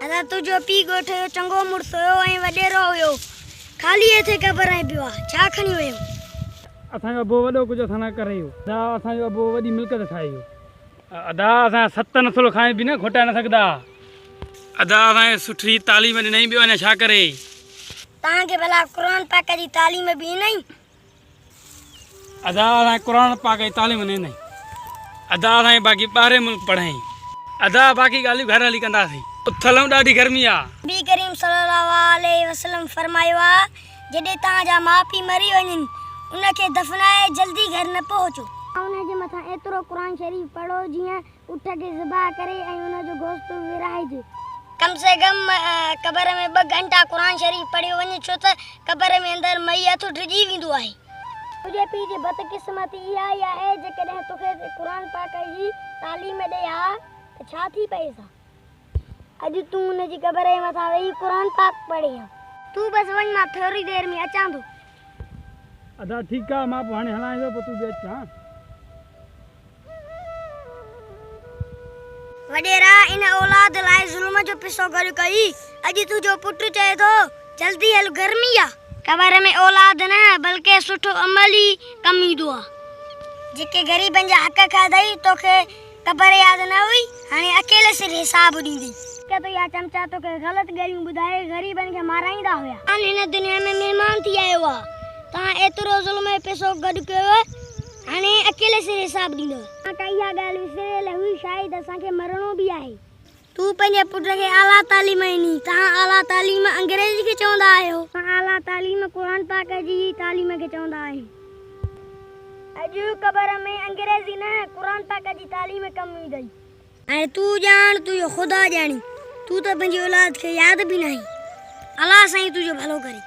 अदा तुझो पी गोठ जो चंगो मुड़स हुयो ऐं वॾेरो हुयो, खाली हथे क़बर ऐं पियो आहे, छा खणी वियो? असांजो अबो वॾो कुझु असां न करे वियो। अदा असांजो अबो वॾी मिल्कत ठाहे वियो। अदा असां 7 नसुल खाए बि न खोटाए न सघंदा। अदा असांखे सुठी तालीम ॾिनई, ॿियो अञा छा करे? तव्हांखे भला क़ुर पाक जी तालीम बि ॾिनई? अदा असांखे क़ुर पाक जी तालीम ॾिनई। अदा असांखे बाक़ी ॿाहिरि मुल्क पढ़ाई। अदा बाक़ी ॻाल्हियूं घर हली कंदासीं। उथलूं ॾाढी गर्मी आहे। नबी करीम सल्लल्लाहु अलैहि वसल्लम फरमायो आहे, जॾहिं तव्हांजा माउ पीउ मरी वञनि उनखे दफ़नाए जल्दी घर न पहुचो। उनजे मथां एतिरो क़ुर शरीफ़ पढ़ो जीअं उठ खे ज़िबा करे ऐं उनजो गोश्त विराइजे। कम से कम क़बर में 2 घंटा क़ुर शरीफ़ पढ़ियो वञे, छो त क़बर में अंदरि मैयत डिॼी वेंदो आहे। तुंहिंजे पीउ जी बदकिस्मती इहा ई आहे, जेकॾहिं तोखे क़ुर पाक जी तालीम ॾे हा त छा थी पए सा? अॼु तूं हुनजी क़बर जे मथां वेही क़ुर पाक पढ़े हा। तूं बसि वञ, मां थोरी देरि में अचां थो। अदा ठीकु आहे, मां पोइ हाणे हलां थो, पोइ तूं बि अच। वॾेरा इन औलाद लाइ ज़ुल्म जो पिसो गॾु कई। अॼु तुंहिंजो पुटु चए थो जल्दी हल, गर्मी आहे। क़बर में औलाद न बल्कि सुठो अमल ई कमु ईंदो आहे। जेके ग़रीबनि जा हक़ खाधई, तोखे क़बर यादि न हुई, हाणे अकेले सिर हिसाब ॾींदी। तो या चमचा तोखे ग़लति ॻाल्हियूं ॿुधाए ग़रीबनि खे माराईंदा हुया। हाणे हिन दुनिया में महिमान थी आयो आहे, तव्हां एतिरो ज़ुल्म जो पैसो गॾु कयो, हाणे अकेले सिर हिसाब ॾींदो। तव्हां इहा ॻाल्हि विसरियल हुई, शायदि असांखे मरणो बि आहे। तूं पंहिंजे पुट खे आला तालीम ॾिनी, तव्हां आला तालीम अंग्रेजी खे चवंदा आहियो। तव्हां आला तालीम क़ुर पाक जी तालीम खे चवंदा आहियो। अॼु क़बर में अंग्रेजी न क़ुर पाक जी तालीम कमु ईंदई। ऐं तूं ॼाण, तुंहिंजो ख़ुदा ॼाणी, तूं त पंहिंजी औलाद खे यादि बि न आई। अलाह साईं तुंहिंजो भलो करे।